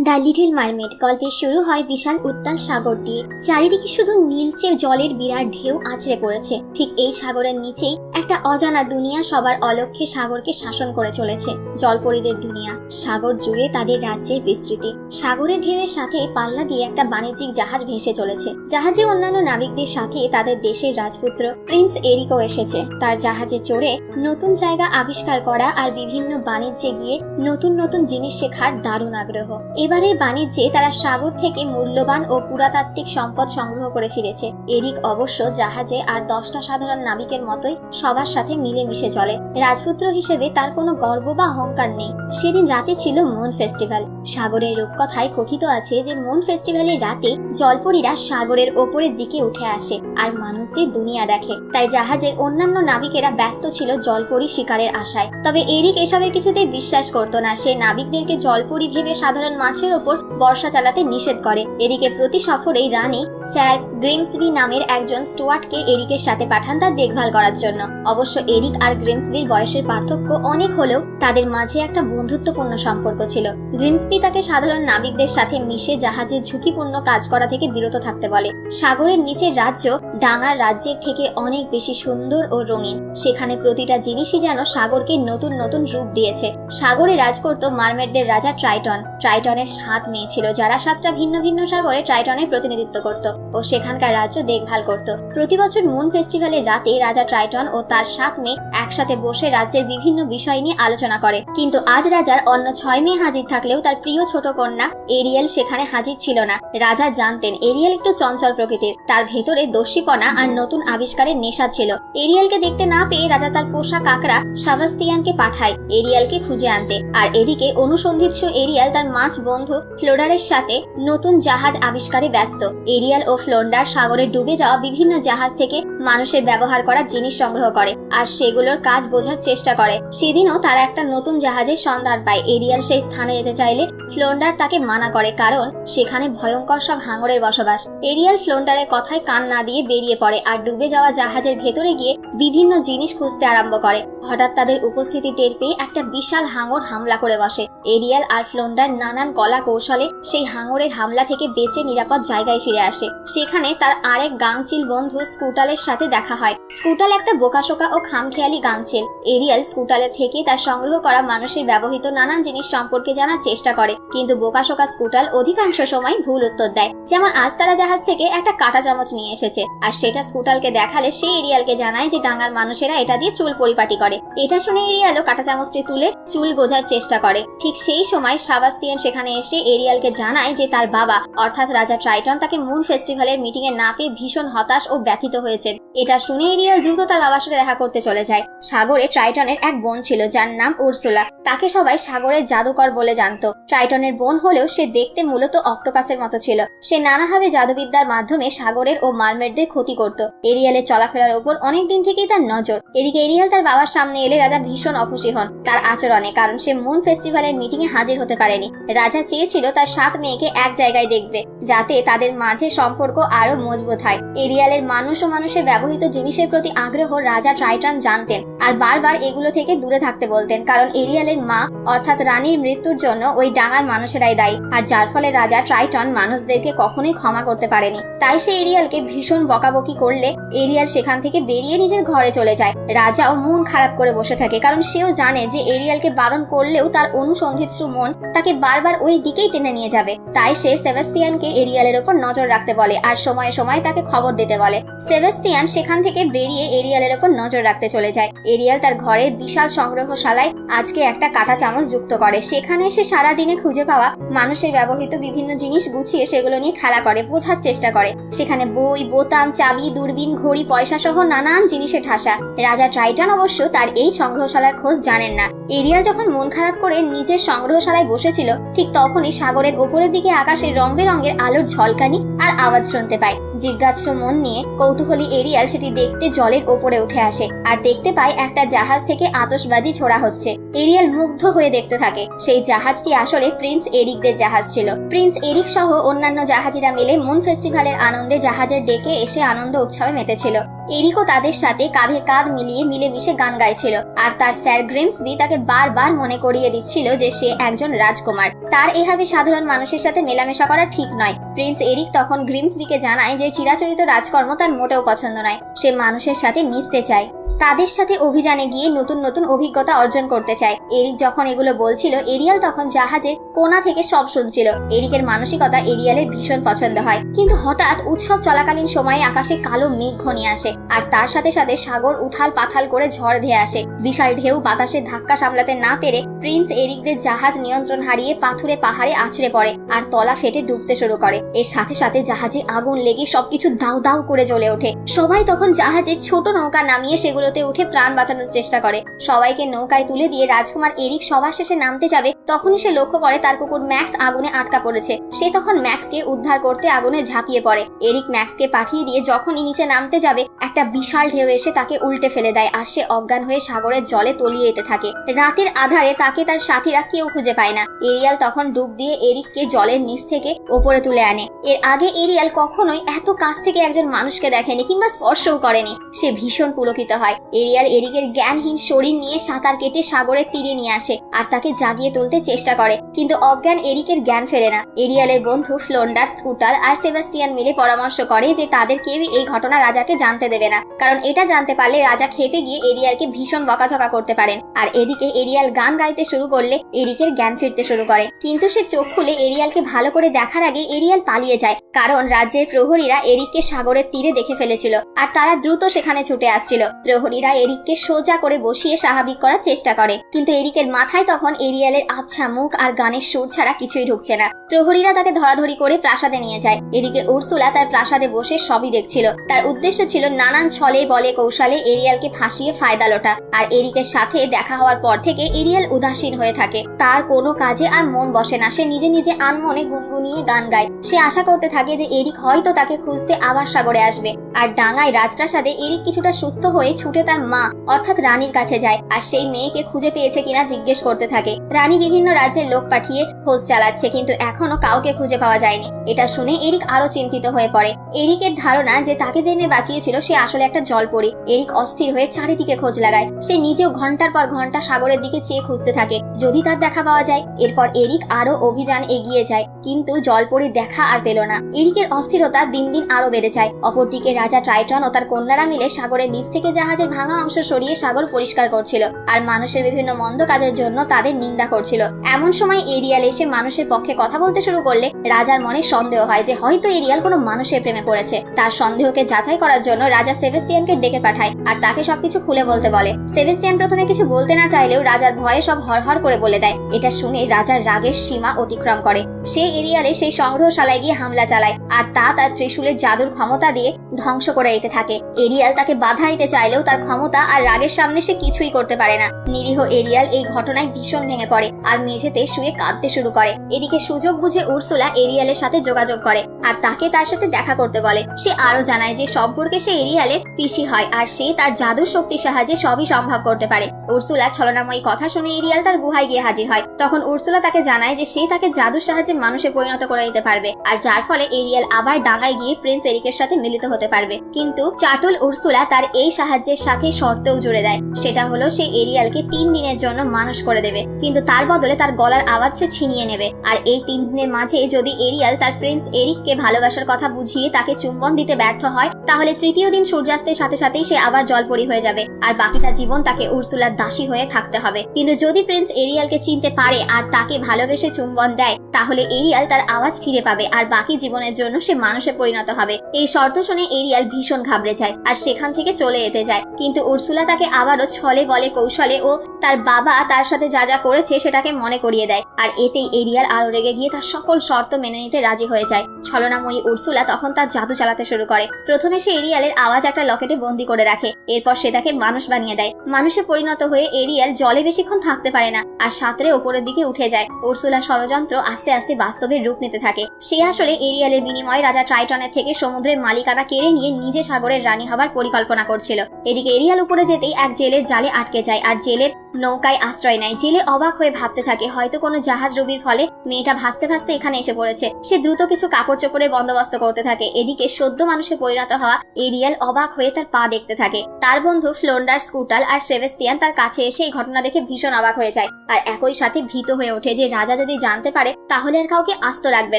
The little mermaid গল্পের শুরু হয় বিশাল উত্তাল সাগর দিয়ে। চারিদিকে শুধু নীলচে জলের বিরাট ঢেউ আছড়ে পড়েছে। ঠিক এই সাগরের নিচেই একটা অজানা দুনিয়া সবার অলক্ষ্যে সাগরকে শাসন করে চলেছে। জলপরীদের দুনিয়া। সাগর জুড়ে তাদের রাজ্যের বিস্তৃতি। সাগরের ঢেউয়ের সাথে পাল্লা দিয়ে একটা বাণিজ্যিক জাহাজ ভেসে চলেছে। জাহাজে অন্যান্য নাবিকদের সাথে তাদের দেশের রাজপুত্র প্রিন্স এরিকও এসেছে। তার জাহাজে চড়ে নতুন জায়গা আবিষ্কার করা আর বিভিন্ন বাণিজ্যে গিয়ে নতুন নতুন জিনিস শেখার দারুণ আগ্রহ। এবারের বাণিজ্যে তারা সাগর থেকে মূল্যবান ও পুরাতাত্ত্বিক সম্পদ সংগ্রহ করে ফিরেছে। এরিক অবশ্য জাহাজে আর 10টা সাধারণ নাবিকের মতোই সবার সাথে মিলেমিশে চলে। রাজপুত্র হিসেবে তার কোনো গর্ব বা অহংকার নেই। সেদিন রাতে ছিল মুন ফেস্টিভ্যাল। সাগরের রূপকথায় কথিত আছে যে মুন ফেস্টিভ্যালের রাতে জলপরীরা সাগরের ওপরের দিকে উঠে আসে আর মানুষদের দুনিয়া দেখে। তাই জাহাজের অন্যান্য নাবিকেরা ব্যস্ত ছিল জলপরী শিকারের আশায়। তবে এরিক এসবের কিছুতেই বিশ্বাস করত না। সে নাবিকদেরকে জলপরী ভেবে সাধারণ মাছের ওপর বর্ষা চালাতে নিষেধ করে। এরিকে প্রতি সফরেই রানী স্যার গ্রিমসবি নামের একজন স্টুয়ার্টকে এরিকের সাথে পাঠান তার দেখভাল করার জন্য। অবশ্য এরিক আর গ্রিমসবির বয়সের পার্থক্য অনেক হলেও তাদের মাঝে একটা বন্ধুত্বপূর্ণ সম্পর্ক ছিল। গ্রিমসবি তাকে সাধারণ নাবিকদের সাথে মিশে জাহাজে ঝুঁকিপূর্ণ কাজ করা থেকে বিরত থাকতে বলে। সাগরের নিচের রাজ্য ডাঙার রাজ্যের থেকে অনেক বেশি সুন্দর ও রঙিন। সেখানে প্রতিটা জিনিসই যেন সাগরকে নতুন নতুন রূপ দিয়েছে। সাগরে রাজ করত মারমেডদের রাজা ট্রাইটন। ট্রাইটনের 7 মেয়ে ছিল যারা 7টা ভিন্ন ভিন্ন সাগরে ট্রাইটনের প্রতিনিধিত্ব করত ও সেখানকার রাজ্য দেখভাল করত। প্রতি বছর মুন ফেস্টিভ্যালের রাতে রাজা ট্রাইটন ও তার 7 মেয়ে একসাথে বসে রাজ্যের বিভিন্ন বিষয় নিয়ে আলোচনা করে। কিন্তু আজ রাজার অন্য 6 মেয়ে হাজির থাকলেও তার প্রিয় ছোট কন্যা এরিয়েল সেখানে হাজির ছিল না। রাজা জানতেন এরিয়েল একটু চঞ্চল প্রকৃতির। তার ভেতরে দস্যিপনা আর নতুন আবিষ্কারের নেশা ছিল। এরিয়েলকে দেখতে না পেয়ে রাজা তার পোষা কাকড়া সেবাস্তিয়ানকে পাঠায় এরিয়েলকে খুঁজে আনতে। আর এদিকে অনুসন্ধিৎসু এরিয়েল তার মাছ বন্ধু ফ্লোন্ডারের সাথে নতুন জাহাজ আবিষ্কারে ব্যস্ত। এরিয়েল ও ফ্লোন্ডার সাগরে ডুবে যাওয়া বিভিন্ন জাহাজ থেকে মানুষের ব্যবহার করা জিনিস সংগ্রহ করে আর সেগুলোর কাজ বোঝার চেষ্টা করে। সেদিনও তারা একটা নতুন জাহাজের সন্ধান পায়। এরিয়েল সেই স্থানে যেতে চাইলে ফ্লোন্ডার তাকে মানা করে, কারণ সেখানে ভয়ঙ্কর সব হাঙরের বসবাস। এরিয়েল ফ্লোন্ডারের কথায় কান না দিয়ে বেরিয়ে পড়ে আর ডুবে যাওয়া জাহাজের ভেতরে গিয়ে বিভিন্ন জিনিস খুঁজতে আরম্ভ করে। হঠাৎ তাদের উপস্থিতি টের পেয়ে একটা বিশাল হাঙর হামলা করে বসে। এরিয়েল আর ফ্লোন্ডার নানান কলা কৌশলে সেই হাঙরের হামলা থেকে বেঁচে নিরাপদ জায়গায় ফিরে আসে। সেখানে তার আরেক গাংচিল বন্ধু স্কুটালের সাথে দেখা হয়। স্কুটাল একটা বোকাশোকা ও খামখেয়ালি গাংচিল। এরিয়েল স্কুটালের থেকে তার সংগ্রহ করা মানুষের ব্যবহৃত নানান জিনিস সম্পর্কে জানার চেষ্টা করে, কিন্তু বোকাশোকা স্কুটাল অধিকাংশ সময় ভুল উত্তর দেয়। যেমন আজ তারা জাহাজ থেকে একটা কাঁটা চামচ নিয়ে এসেছে আর সেটা স্কুটালকে দেখালে সে এরিয়েলকে জানায় যে ডাঙার মানুষেরা এটা দিয়ে চুল পরিপাটি করে। এটা শুনে এরিয়েলও কাঁটা চামচটি তুলে চুল গোজার চেষ্টা করে। ঠিক সেই সময় সেবাস্তিয়ান সেখানে এসে এরিয়েলকে জানায় যে তার বাবা অর্থাৎ রাজা ট্রাইটন তাকে মুন ফেস্টিভ্যালের মিটিং এ না পেয়ে ভীষণ হতাশ ও ব্যথিত হয়েছে। এটা শুনে এরিয়েল দ্রুত তার বাবার সাথে দেখা করতে চলে যায়। সাগরে ট্রাইটনের এক বোন ছিল যার নাম উর্সুলা। তাকে সবাই সাগরের জাদুকর বলে জানতো। ট্রাইটনের বোন হলেও সে দেখতে মূলত অক্টোপাসের মতো ছিল। সে নানাভাবে জাদুবিদ্যার মাধ্যমে সাগরের ও মারমেডদের ক্ষতি করত। এরিয়েলের চলাফেরার উপর অনেকদিন থেকেই তার নজর। এদিকে এরিয়েল তার বাবার সামনে এলে রাজা ভীষণ অখুশি হন তার আচরণে, কারণ সে মুন ফেস্টিভ্যালের মিটিং এ হাজির হতে পারেনি। রাজা চেয়েছিল তার 7 মেয়েকে এক জায়গায় দেখবে যাতে তাদের মাঝে সম্পর্ক আরো মজবুত হয়। এরিয়েলের মানুষ ও মানুষের ব্যবহৃত জিনিসের প্রতি আগ্রহ রাজা ট্রাইটন জানতেন আর বারবার এগুলো থেকে দূরে থাকতে বলতেন, কারণ এরিয়েলের মা অর্থাৎ রানীর মৃত্যুর জন্য ওই ডাঙার মানুষেরাই দায়ী। আর যার ফলে রাজা ট্রাইটন মানুষদেরকে কখনোই ক্ষমা করতে পারেনি। তাই সে এরিয়েলকে ভীষণ বকাবকি করলে এরিয়েল সেখান থেকে বেরিয়ে নিজের ঘরে চলে যায়। রাজাও মন খারাপ করে বসে থাকে, কারণ সেও জানে যে এরিয়েলকে বারণ করলেও তার অনুসন্ধিৎসু মন তাকে বারবার ওই দিকেই টেনে নিয়ে যাবে। তাই সে সেবাস্তিয়ানকে এরিয়েলের উপর নজর রাখতে বলে আর সময়ে সময়ে তাকে খবর দিতে বলে। সেবাস্তিয়ান সেখান থেকে বেরিয়ে এরিয়েলের উপর নজর রাখতে চলে যায়। এরিয়েল তার ঘরের বিশাল সংগ্রহশালায় আজকে একটা কাঁটা চামচ যুক্ত করে। সেখানে সে সারাদিনে খুঁজে পাওয়া মানুষের ব্যবহৃত বিভিন্ন জিনিস গুছিয়ে সেগুলো নিয়ে খেলা করে, বোঝার চেষ্টা করে। সেখানে বই, বোতাম, চাবি, দূরবীন, ঘড়ি, পয়সা সহ নানান জিনিসে ঠাসা। রাজা ট্রাইটন অবশ্য তার এই সংগ্রহশালার খোঁজ জানেন না। এরিয়েল যখন মন খারাপ করে নিজের সংগ্রহশালায় বসেছিল ঠিক তখনই সাগরের ওপরের দিকে আকাশে রং বেরঙের আলোর ঝলকানি আর আওয়াজ শুনতে পায়। জিজ্ঞাসু মন নিয়ে কৌতূহলী এরিয়েল সেটি দেখতে জলের ওপরে উঠে আসে আর দেখতে পায় একটা জাহাজ থেকে আতশবাজি ছোড়া হচ্ছে। এরিয়েল মুগ্ধ হয়ে দেখতে থাকে। সেই জাহাজটি আসলে প্রিন্স এরিকদের জাহাজ ছিল। প্রিন্স এরিক সহ অন্যান্য জাহাজিরা মিলে মুন ফেস্টিভ্যালের আনন্দে জাহাজের ডেকে এসে আনন্দ উৎসবে মেতেছিল। এরিকও তাদের সাথে কাঁধে কাঁধ মিলিয়ে মিলেমিশে গান গাইছিল, আর তার স্যার গ্রিমসবি তাকে বারবার মনে করিয়ে দিচ্ছিল যে সে একজন রাজকুমার। তার এভাবে সাধারণ মানুষের সাথে মেলামেশা করা ঠিক নয়। প্রিন্স এরিক তখন গ্রিমসবিকে জানায় যে চিরাচরিত রাজকর্ম তার মোটেও পছন্দ নয়, সে মানুষের সাথে মিশতে চায়, তাদের সাথে অভিযানে গিয়ে নতুন নতুন অভিজ্ঞতা অর্জন করতে চায়। এরিক যখন এগুলো বলছিল, এরিয়াল তখন জাহাজের কোণা থেকে সব শুনছিল। এরিকের মানসিকতা এরিয়ালের ভীষণ পছন্দ হয়, কিন্তু হঠাৎ উৎসব চলাকালীন সময়ে আকাশে কালো মেঘ ঘনিয়ে আসে, আর তার সাথে সাথে সাগর উথাল পাথাল করে ঝড় ধেয়ে আসে। বিশাল ঢেউ বাতাসের ধাক্কা সামলাতে না পেরে প্রিন্স এরিকদের জাহাজ নিয়ন্ত্রণ হারিয়ে পাথুরে পাহাড়ে আছড়ে পড়ে আর তলা ফেটে ডুবতে শুরু করে। এর সাথে সাথে জাহাজে আগুন লেগে সবকিছু দাউ দাউ করে জ্বলে ওঠে। সবাই তখন জাহাজের ছোট নৌকা নামিয়ে সেগুলোতে উঠে প্রাণ বাঁচানোর চেষ্টা করে। সবাইকে নৌকায় তুলে দিয়ে রাজকুমার এরিক সবার শেষে নামতে যাবে, তখনই সে লক্ষ্য করে তার কুকুর ম্যাক্স আগুনে আটকা পড়েছে। সে তখন ম্যাক্সকে উদ্ধার করতে আগুনে ঝাঁপিয়ে পড়ে। এরিক ম্যাক্সকে পাঠিয়ে দিয়ে যখনই নিচে নামতে যাবে, একটা বিশাল ঢেউ এসে তাকে উল্টে ফেলে দেয়, আর সে অজ্ঞান হয়ে সাগরের জলে তলিয়ে যেতে থাকে। রাতের আধারে তাকে তার সাথীরা কেউ খুঁজে পায় না। এরিয়াল তখন ডুব দিয়ে এরিককে জলের নিচ থেকে ওপরে তুলে আনে। এর আগে এরিয়াল কখনোই এত কাছ থেকে একজন মানুষকে দেখেনি কিংবা স্পর্শও করেনি। সে ভীষণ পুলকিত হয়। এরিয়াল এরিকের জ্ঞানহীন শরীর নিয়ে সাঁতার কেটে সাগরের তীরে নিয়ে আসে আর তাকে জাগিয়ে তুলতে চেষ্টা করে, কিন্তু অজ্ঞান এরিকের জ্ঞান ফেরে না। এরিয়ালের বন্ধু ফ্লোন্ডার, স্কুটাল আর সেবাস্টিয়ান মিলে পরামর্শ করে যে তাদের কেউই এই ঘটনা রাজাকে জানতে দেবে না, কারণ এটা জানতে পারলে রাজা ক্ষেপে গিয়ে এরিয়ালকে ভীষণ বকাঝকা করতে পারেন। আর এদিকে এরিয়াল গান গাইতে শুরু করলে এরিকের জ্ঞান ফিরতে শুরু করে, কিন্তু সে চোখ খুলে এরিয়ালকে ভালো করে দেখার আগে এরিয়াল পালিয়ে যায়, কারণ রাজ্যের প্রহরীরা এরিককে সাগরের তীরে দেখে ফেলেছিল আর তারা দ্রুত সেখানে ছুটে আসছিল। প্রহরীরা এরিককে সোজা করে বসিয়ে স্বাভাবিক করার চেষ্টা করে, কিন্তু এরিকের মাথায় তখন এরিয়ালের আবছা মুখ আর গানের সুর ছাড়া কিছুই ঢুকছে না। প্রহরীরা তাকে ধরাধরি করে প্রাসাদে নিয়ে যায়। এদিকে উর্সুলা তার প্রাসাদে বসে সবই দেখছিল। তার উদ্দেশ্য ছিল নানান ছলে বলে কৌশলে এরিয়ালকে ফাঁসিয়ে ফায়দা লোটা। আর এরিকের সাথে দেখা হওয়ার পর থেকে এরিয়াল উদাসীন হয়ে থাকে, তার কোনো কাজে আর মন বসে না। সে নিজে নিজে আনমনে গুনগুনিয়ে গান গায়। সে আশা করতে থাকে যে এরিক হয়তো তাকে খুঁজতে আবার সাগরে আসবে। আর ডাঙায় রাজপ্রাসাদে এরিক কিছুটা সুস্থ হয়ে ছুটে তার মা অর্থাৎ রানীর কাছে যায় আর সেই মেয়েকে খুঁজে পেয়েছে কিনা জিজ্ঞেস করতে থাকে। রানী বিভিন্ন রাজ্যের লোক পাঠিয়ে খোঁজ চালাচ্ছে, কিন্তু এখনো কাউকে খুঁজে পাওয়া যায়নি। এটা শুনে এরিক আরো চিন্তিত হয়ে পড়ে। এরিকের ধারণা যে তাকে যে মেয়ে বাঁচিয়েছিল সে আসলে একটা জলপরী। এরিক অস্থির হয়ে চারিদিকে খোঁজ লাগায়। সে নিজেও ঘন্টার পর ঘন্টা সাগরের দিকে চেয়ে খুঁজতে থাকে যদি তার দেখা পাওয়া যায়। এরপর এরিক আরো অভিযান এগিয়ে যায়, কিন্তু জলপরীর দেখা আর পেল না। এরিকের অস্থিরতা দিন দিন আরো বেড়ে যায়। অপরদিকে রাজা ট্রাইটন ও তার কন্যারা মিলে সাগরের নিচ থেকে জাহাজের ভাঙা অংশ সরিয়ে সাগর পরিষ্কার করছিল আর মানুষের বিভিন্ন মন্দ কাজের জন্য তাদের নিন্দা করছিল। এমন সময় এরিয়াল এসে মানুষের পক্ষে কথা বলতে শুরু করলে রাজার মনে সন্দেহ হয় যে হয়তো এরিয়াল কোনো মানুষের প্রেমে পড়েছে। তার সন্দেহকে যাচাই করার জন্য রাজা সেবাস্টিয়ানকে ডেকে পাঠায় আর তাকে সবকিছু খুলে বলতে বলে। সেবাস্টিয়ান প্রথমে কিছু বলতে না চাইলেও রাজার ভয়ে সব হরহর করে বলে দেয়। এটা শুনে রাজার রাগের সীমা অতিক্রম করে। সে এরিয়ালে সেই সংগ্রহশালায় গিয়ে হামলা চালায় আর তা তার ত্রিশূলের জাদুর ক্ষমতা দিয়ে ধ্বংস করে দিতে থাকে। এরিয়াল তাকে বাধা দিতে চাইলেও তার ক্ষমতা আর রাগের সামনে সে কিছুই করতে পারে না। নিরীহ এরিয়াল এই ঘটনায় ভীষণ ভেঙে পড়ে আর মেঝেতে শুয়ে কাঁদতে শুরু করে। এদিকে সুযোগ বুঝে উর্সুলা এরিয়ালের সাথে যোগাযোগ করে আর তাকে তার সাথে দেখা করতে বলে। সে আরো জানায় যে সম্পর্কে সে এরিয়ালের পিসি হয় আর সে তার জাদুর শক্তির সাহায্যে সবই সম্ভব করতে পারে। উর্সুলা ছলনাময়ী কথা শুনে এরিয়াল তার গুহায় গিয়ে হাজির হয়। তখন উর্সুলা তাকে জানায় যে সে তাকে জাদুর সাহায্যে মানুষে পরিণত করে দিতে পারবে আর যার ফলে এরিয়াল আবার ডাঙায় গিয়ে প্রিন্স এরিকের সাথে মিলিত হতে পারবে। কিন্তু চাটুল উর্সুলা তার এই সাহায্যের সাথে শর্তও জুড়ে দেয়। সেটা হলো সে এরিয়ালকে 3 দিনের জন্য মানুষ করে দেবে, কিন্তু তার বদলে তার গলার আওয়াজ সে ছিনিয়ে নেবে। আর এই 3 দিনের মাঝে যদি এরিয়াল তার প্রিন্স এরিককে ভালোবাসার কথা বুঝিয়ে তাকে চুম্বন দিতে ব্যর্থ হয়, তাহলে তৃতীয় দিন সূর্যাস্তের সাথে সাথেই সে আবার জলপরী হয়ে যাবে আর বাকিটা জীবন তাকে উর্সুলার দাসী হয়ে থাকতে হবে। কিন্তু যদি প্রিন্স এরিয়ালকে চিনতে পারে আর তাকে ভালোবেসে চুম্বন দেয়, তাহলে এরিয়াল তার আওয়াজ ফিরে পাবে আর বাকি জীবনের জন্য সে মানুষে পরিণত হবে। এই শর্ত শুনে এরিয়াল ভীষণ ঘাবড়ে যায় আর সেখান থেকে চলে যেতে যায়, কিন্তু উর্সুলা তাকে আবারও ছলে বলে কৌশলে ও তার বাবা তার সাথে যা যা করেছে সেটাকে মনে করিয়ে দেয়। আর এতেই এরিয়াল আরো রেগে গিয়ে তার সকল শর্ত মেনে নিতে রাজি হয়ে যায়। ছলনাময়ী উর্সুলা তখন তার জাদু চালাতে শুরু করে। প্রথমে সে এরিয়ালের আওয়াজ একটা লকেটে বন্দি করে রাখে, এরপর সে তাকে মানুষ বানিয়ে দেয়। মানুষে পরিণত হয়ে এরিয়াল জলে বেশিক্ষণ থাকতে পারে না আর সাঁতরে ওপরের দিকে উঠে যায়। উর্সুলা ষড়যন্ত্র আস্তে আস্তে বাস্তবের রূপ নিতে থাকে। সে আসলে এরিয়ালের বিনিময়ে রাজা ট্রাইটনের থেকে সমুদ্রের মালিকানা কেড়ে নিয়ে নিজে সাগরের রানী হবার পরিকল্পনা করছিল। এদিকে এরিয়াল উপরে যেতেই এক জেলের জালে আটকে যায় আর জেলের নৌকায় আশ্রয় নেয়। জেলে অবাক হয়ে ভাবতে থাকে হয়তো কোনো জাহাজ ডুবির ফলে মেয়েটা ভাসতে ভাসতে এখানে এসে পড়েছে। সে দ্রুত কিছু কাপড় চোপড়ের বন্দোবস্ত করতে থাকে। এদিকে সদ্য মানুষে পরিণত হওয়া এরিয়াল অবাক হয়ে তার পা দেখতে থাকে। তার বন্ধু ফ্লোন্ডার, স্কুটাল আর সেবেস্তিয়ান তার কাছে এসে এই ঘটনা দেখে ভীষণ অবাক হয়ে যায় আর একই সাথে ভীত হয়ে ওঠে যে রাজা যদি জানতে পারে তাহলে আর কাউকে আস্ত রাখবে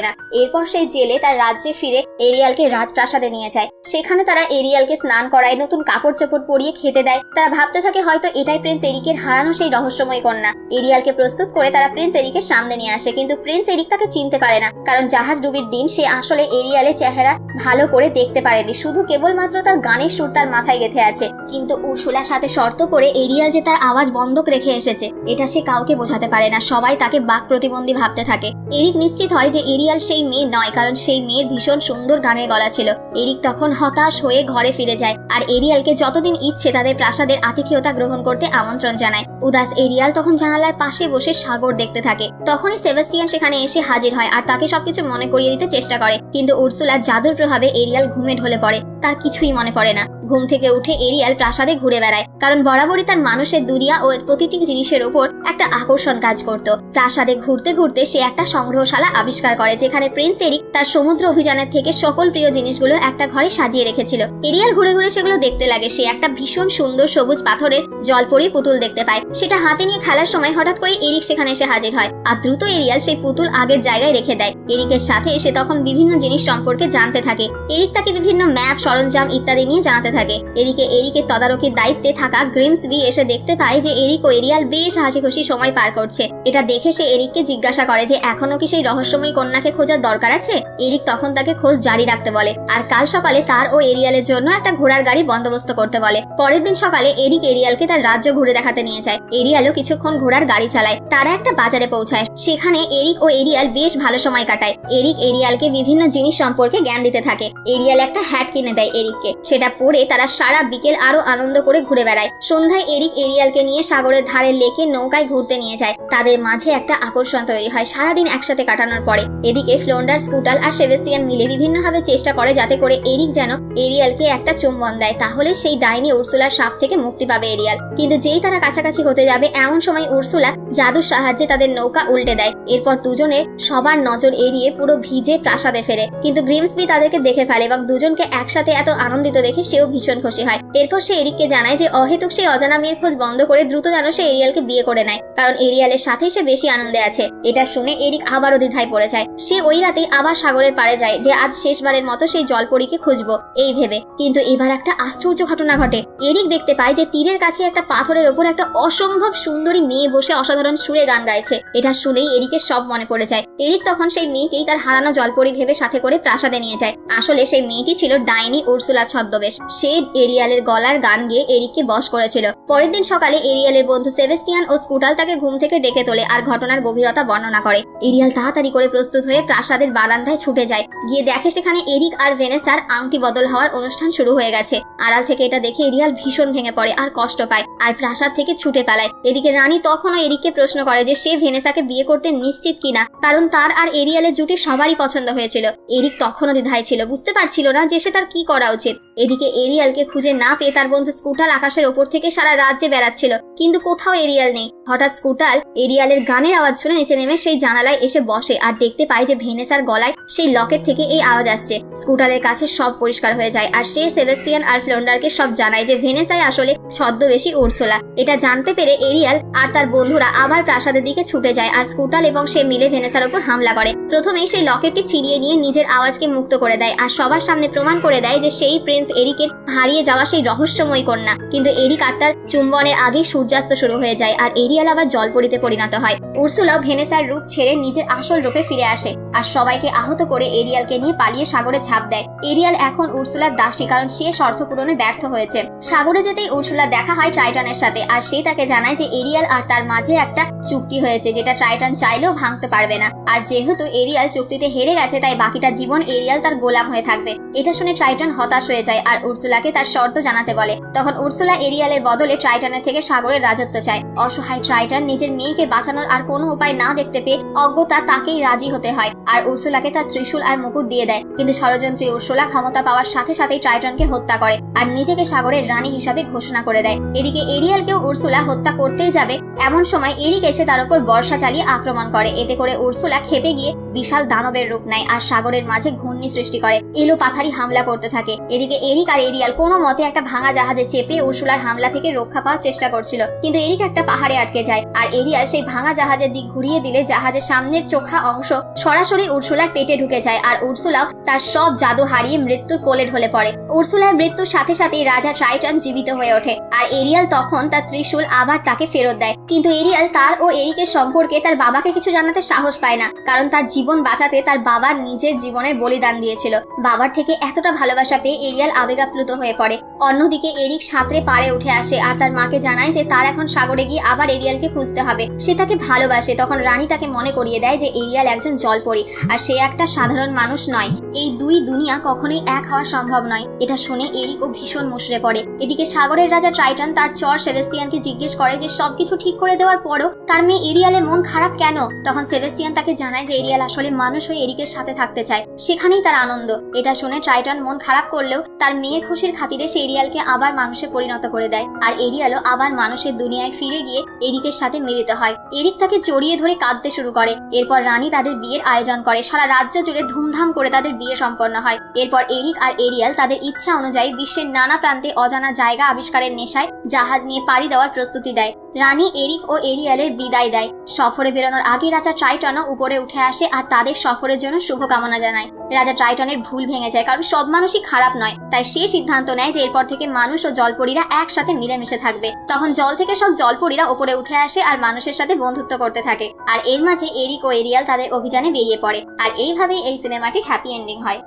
না। এরপর সেই জেলে তার রাজ্যে ফিরে এরিয়ালকে রাজপ্রাসাদে নিয়ে যায়। সেখানে তারা এরিয়ালকে স্নান করায়, নতুন কাপড় চোপড় পরিয়ে খেতে দেয়। তারা ভাবতে থাকে হয়তো এটাই প্রিন্স এরিকের হারানো সেই রহস্যময় কন্যা। এরিয়ালকে প্রস্তুত করে তারা প্রিন্স এরিকের সামনে নিয়ে আসে, কিন্তু প্রিন্স এরিক তাকে চিনতে পারে না, কারণ জাহাজ ডুবির দিন সে আসলে এরিয়ালের চেহারা ভালো করে দেখতে পারেনি, শুধু কেবলমাত্র তার গানের সুর তার মাথায় গেঁথে আছে। কিন্তু উর্সুলার সাথে শর্ত করে এরিয়াল যে তার আওয়াজ বন্ধক রেখে এসেছে এটা সে কাউকে বোঝাতে পারে না। সবাই তাকে বাক প্রতিবন্ধী ভাবতে থাকে। এরিক নিশ্চিত হয় যে এরিয়াল সেই মেয়ে নয়, কারণ সেই মেয়ের ভীষণ সুন্দর গানের গলা ছিল। এরিক তখন হতাশ হয়ে ঘরে ফিরে যায় আর এরিয়ালকে যতদিন ইচ্ছে তাদের প্রাসাদের আতিথেয়তা গ্রহণ করতে আমন্ত্রণ জানায়। উদাস এরিয়াল তখন জানালার পাশে বসে সাগর দেখতে থাকে। তখনই সেবাস্টিয়ান সেখানে এসে হাজির হয় আর তাকে সবকিছু মনে করিয়ে দিতে চেষ্টা করে, কিন্তু উর্সুলার জাদুর প্রভাবে এরিয়াল ঘুমে ঢলে পড়ে। তার কিছুই মনে পড়ে না। ঘুম থেকে উঠে এরিয়াল প্রাসাদে ঘুরে বেড়ায়, কারণ বরাবরই তার মানুষের দুনিয়া ও প্রতিটি জিনিসের উপর একটা আকর্ষণ কাজ করত। প্রাসাদে ঘুরতে ঘুরতে সে একটা সংগ্রহশালা আবিষ্কার করে, যেখানে প্রিন্স এরিক তার সমুদ্র অভিযানের থেকে সকল প্রিয় জিনিসগুলো একটা ঘরে সাজিয়ে রেখেছিল। এরিয়াল ঘুরে ঘুরে সেগুলো দেখতে লাগে। সে একটা ভীষণ সুন্দর সবুজ পাথরের জলপরি পুতুল দেখতে পায়। সেটা হাতে নিয়ে খেলার সময় হঠাৎ করে এরিক সেখানে এসে হাজির হয় আর দ্রুত এরিয়াল সেই পুতুল আগের জায়গায় রেখে দেয়। এরিকের সাথে সে তখন বিভিন্ন জিনিস সম্পর্কে জানতে থাকে। এরিক তাকে বিভিন্ন ম্যাপ, সরঞ্জাম ইত্যাদি নিয়ে জানাতে থাকে। এদিকে এরিকের তদারকির দায়িত্বে থাকা গ্রিমসবি এসে দেখতে পায় যে এরিক ও এরিয়াল বেশ হাসি খুশি সময় পার করছে। এটা দেখে সে এরিককে জিজ্ঞাসা করে যে এখনো কি সেই রহস্যময়ী কন্যাকে খোঁজার দরকার আছে। এরিক তখন তাকে খোঁজ জারি রাখতে বলে আর কাল সকালে তার ও এরিয়ালের জন্য একটা ঘোড়ার গাড়ি বন্দোবস্ত করতে বলে। পরের দিন সকালে এরিক এরিয়ালকে তার রাজ্য ঘুরে দেখাতে নিয়ে যায়। এরিয়ালও কিছুক্ষণ ঘোড়ার গাড়ি চালায়। তারা একটা বাজারে পৌঁছায়। সেখানে এরিক ও এরিয়াল বেশ ভালো সময় কাটায়। এরিক এরিয়ালকে বিভিন্ন জিনিস সম্পর্কে জ্ঞান দিতে থাকে। এরিয়াল একটা হ্যাট কিনে দেয় এরিককে। সেটা পরে তারা সারা বিকেল আরো আনন্দ করে ঘুরে বেড়ায়। সন্ধ্যায় এরিক এরিয়ালকে নিয়ে সাগরের ধারে লেকে নৌকায় ঘুরতে নিয়ে যায়। তাদের মাঝে একটা আকর্ষণ তৈরি হয় সারাদিন একসাথে কাটানোর পরে। এদিকে ফ্লোন্ডার, স্কুটাল আর সেবেস্টিয়ান মিলে বিভিন্নভাবে চেষ্টা করে যাতে করে এরিক যেন এরিয়ালকে একটা চুম্বন দেয়, তাহলে সেই ডাইনি উর্সুলার সাপ থেকে মুক্তি পাবে এরিয়াল। কিন্তু যেই তারা কাছাকাছি হতে যাবে এমন সময় উর্সুলা জাদুর সাহায্যে তাদের নৌকা উল্টে দেয়। এরপর দুজনের সবার নজর এড়িয়ে পুরো ভিজে প্রাসাদে ফেরে। কিন্তু গ্রিমসবি তাদেরকে দেখে ফেলে এবং দুজনকে একসাথে এত আনন্দিত দেখে সেও ভীষণ খুশি হয়। এরপর সে এরিককে জানায় যে অহেতুক সেই অজানা মেয়ের খোঁজ বন্ধ করে দ্রুত যেন সে এরিয়ালকে বিয়ে করে নেয়, কারণ এরিয়ালের সাথে সে বেশি আনন্দে আছে। এটা শুনে এরিক আবারও দ্বিধায় পড়ে যায়। সে ওই রাতেই আবার সাগরের পাড়ে যায় যে আজ শেষবারের মতো সেই জলপরীকে খুঁজবো এই ভেবে। কিন্তু এবার একটা আশ্চর্য ঘটনা ঘটে। এরিক দেখতে পায় যে তীরের কাছে একটা পাথরের ওপর একটা অসম্ভব সুন্দরী মেয়ে বসে অসাধারণ সুরে গান গাইছে। এটা শুনেই এরিকের সব মনে পড়ে যায়। এরিক তখন সেই মেয়েকেই তার হারানো জলপরী ভেবে সাথে করে প্রাসাদে নিয়ে যায়। আসলে সেই মেয়েটি ছিল ডাইনি উর্সুলা ছদ্মবেশ। সে এরিয়ালের গলার গান গিয়ে এরিককে বশ করেছিল। পরের দিন সকালে এরিয়ালের বন্ধু সেবেস্টিয়ান ও স্কুটাল তাকে ঘুম থেকে ডেকে তোলে আর ঘটনার গভীরতা বর্ণনা করে। এরিয়াল তাড়াতাড়ি করে প্রস্তুত হয়ে প্রাসাদের বারান্দায় ছুটে যায়। গিয়ে দেখে সেখানে এরিক আর ভেনেসার আংটি বদল হওয়ার অনুষ্ঠান শুরু হয়ে গেছে। আড়াল থেকে এটা দেখে এরিয়াল ভীষণ ভেঙে পড়ে আর কষ্ট পায় আর প্রাসাদ থেকে ছুটে পালায়। এদিকে রানী তখনও এরিককে প্রশ্ন করে যে সে ভেনেসাকে বিয়ে করতে নিশ্চিত কিনা, কারণ তার আর এরিয়ালের জুটি সবারই পছন্দ হয়েছিল। এরিক তখনও দ্বিধায় ছিল, বুঝতে পারছিল না যে সে তার কি করা উচিত। এদিকে এরিয়ালকে খুঁজে না পেয়ে তার বন্ধু স্কুটাল আকাশের ওপর থেকে সারা রাজ্যে বেড়াচ্ছিল, কিন্তু কোথাও এরিয়াল নেই। হঠাৎ স্কুটাল এরিয়ালের গানের আওয়াজ শুনে নিচে নেমে সেই জানালায় এসে বসে আর দেখতে পায় যে ভেনেসার গলায় সেই লকেট থেকে এই আওয়াজ আসছে। স্কুটালের কাছে সব পরিষ্কার হয়ে যায় আর সে সেবেস্টিয়ান আর ফ্লোন্ডারকে সব জানায় যে ভেনেসাই আসলে ছদ্মবেশী উর্সুলা। এটা জানতে পেরে এরিয়াল আর তার বন্ধুরা আবার প্রাসাদের দিকে ছুটে যায় আর স্কুটাল এবং সে মিলে ভেনেসার উপর হামলা করে। প্রথমেই সেই লকেটটি ছিনিয়ে নিয়ে নিজের আওয়াজকে মুক্ত করে দেয় আর সবার সামনে প্রমাণ করে দেয় যে সেই প্রিন্স এরিকের হারিয়ে যাওয়া সেই রহস্যময়ী কন্যা। কিন্তু এরিক আর তার চুম্বনের আগেই সূর্যাস্ত শুরু হয়ে যায় আর এরিয়াল আবার জলপরীতে পরিণত হয়। উর্সুলাও ভেনেসার রূপ ছেড়ে নিজের আসল রূপে ফিরে আসে আর সবাইকে আহত করে এরিয়ালকে নিয়ে পালিয়ে সাগরে ঝাঁপ দেয়। এরিয়াল এখন উর্সুলার দাসী, কারণ সে শর্ত পূরণে ব্যর্থ হয়েছে। সাগরে যেতেই উর্সুলা দেখা হয় ট্রাইটনের সাথে আর সে তাকে জানায় যে এরিয়াল আর তার মাঝে একটা চুক্তি হয়েছে যেটা ট্রাইটন চাইলেও ভাঙতে পারবে না। আর যেহেতু এরিয়াল চুক্তিতে হেরে গেছে তাই বাকিটা জীবন এরিয়াল তার গোলাম হয়ে থাকবে। এটা শুনে ট্রাইটন হতাশ হয়ে যায় আর উর্সুলাকে তার শর্ত জানাতে বলে। তখন উর্সুলা এরিয়ালের বদলে ট্রাইটনের থেকে সাগরের রাজত্ব চায়। অসহায় ট্রাইটন নিজের মেয়েকে বাঁচানোর আর কোনো উপায় না দেখতে পেয়ে অজ্ঞতা তাকেই রাজি হতে হয় আর উর্সুলাকে তার ত্রিশূল আর মুকুট দিয়ে দেয়। কিন্তু ষড়যন্ত্রী উর্সুলা ক্ষমতা পাওয়ার সাথে সাথেই ট্রাইটনকে হত্যা করে আর নিজেকে সাগরের রানী হিসাবে ঘোষণা করে দেয়। এদিকে এরিয়ালকেও উর্সুলা হত্যা করতেই যাবে, এমন সময় এরিক এসে তার উপর বর্ষা চালিয়ে আক্রমণ করে। এতে করে উর্সুলা ক্ষেপে গিয়ে বিশাল দানবের রূপ নেয় আর সাগরের মাঝে ঘূর্ণি সৃষ্টি করে, এলো পাথারি হামলা করতে থাকে। এদিকে এরিক আর এরিয়াল কোনো মতে একটা ভাঙা জাহাজে চেপে উর্সুলার হামলা থেকে রক্ষা পাওয়ার চেষ্টা করছিল, কিন্তু এরিক একটা পাহাড়ে আটকে যায় আর এরিয়াল সেই ভাঙা জাহাজের দিক ঘুরিয়ে দিলে জাহাজের সামনের চোখা অংশ সরাসরি উর্সুলার পেটে ঢুকে যায় আর উর্সুলাও তার সব জাদু হারিয়ে মৃত্যুর কোলে ঢলে পড়ে। উর্সুলার মৃত্যুর সাথে সাথেই রাজা ট্রাইটন জীবিত হয়ে ওঠে আর এরিয়াল তখন তার ত্রিশূল আবার তাকে ফেরত দেয়। কিন্তু এরিয়াল তার ও এরিকের সম্পর্কে তার বাবাকে কিছু জানাতে সাহস পায় না, কারণ তার জীবন বাঁচাতে তার বাবা নিজের জীবনের বলিদান দিয়েছিল। বাবার থেকে এতটা ভালোবাসা পেয়ে এরিয়াল আবেগাপ্লুত হয়ে পড়ে। অন্যদিকে এরিক সাঁতরে পাড়ে উঠে আসে আর তার মাকে জানায় যে তার এখন সাগরে গিয়ে আবার এরিয়ালকে খুঁজতে হবে, সে তাকে ভালোবাসে। তখন রানী তাকে মনে করিয়ে দেয় যে এরিয়াল একজন জলপরী আর সে একটা সাধারণ মানুষ নয়, এই দুই দুনিয়া কখনোই এক হওয়া সম্ভব নয়। এটা শুনে এরিকও ভীষণ মুষড়ে পড়ে। এদিকে সাগরের রাজা ট্রাইটন তার চর সেবাস্তিয়ানকে জিজ্ঞেস করে যে সবকিছু ঠিক করে দেওয়ার পরও তার মেয়ে এরিয়ালের মন খারাপ কেন। তখন সেবাস্তিয়ান তাকে জানায় যে এরিয়াল আসলে মানুষ হয়ে এরিকের সাথে থাকতে চায়, সেখানেই তার আনন্দ। এটা শুনে ট্রাইটন মন খারাপ করলেও তার মেয়ের খুশির খাতিরে সে এরিয়ালকে আবার মানুষে পরিণত করে দেয় আর এরিয়ালও আবার মানুষের দুনিয়ায় ফিরে গিয়ে এরিকের সাথে মিলিত হয়। এরিক তাকে জড়িয়ে ধরে কাঁদতে শুরু করে। এরপর রানী তাদের বিয়ের আয়োজন করে, সারা রাজ্য জুড়ে ধুমধাম করে তাদের বিয়ে সম্পন্ন হয়। এরপর এরিক আর এরিয়াল তাদের ইচ্ছা অনুযায়ী বিশ্বের নানা প্রান্তে অজানা জায়গা আবিষ্কারের নেশায় জাহাজ নিয়ে পাড়ি দেওয়ার প্রস্তুতি দেয়। রানী এরিক ও এরিয়ালের বিদায় দেয়। সফরে বেরোনোর আগে রাজা ট্রাইটনও উপরে উঠে আসে আর তাদের সফরের জন্য শুভকামনা জানায়। রাজা ট্রাইটনের ভুল ভেঙে যায়, কারণ সব মানুষই খারাপ নয়, তাই সে সিদ্ধান্ত নেয় যে এরপর থেকে মানুষ ও জলপরীরা একসাথে মিলেমিশে থাকবে। তখন জল থেকে সব জলপরীরা উপরে উঠে আসে আর মানুষের সাথে বন্ধুত্ব করতে থাকে আর এর মাঝে এরিক ও এরিয়াল তাদের অভিযানে বেরিয়ে পড়ে আর এইভাবেই এই সিনেমাটির হ্যাপি এন্ডিং হয়।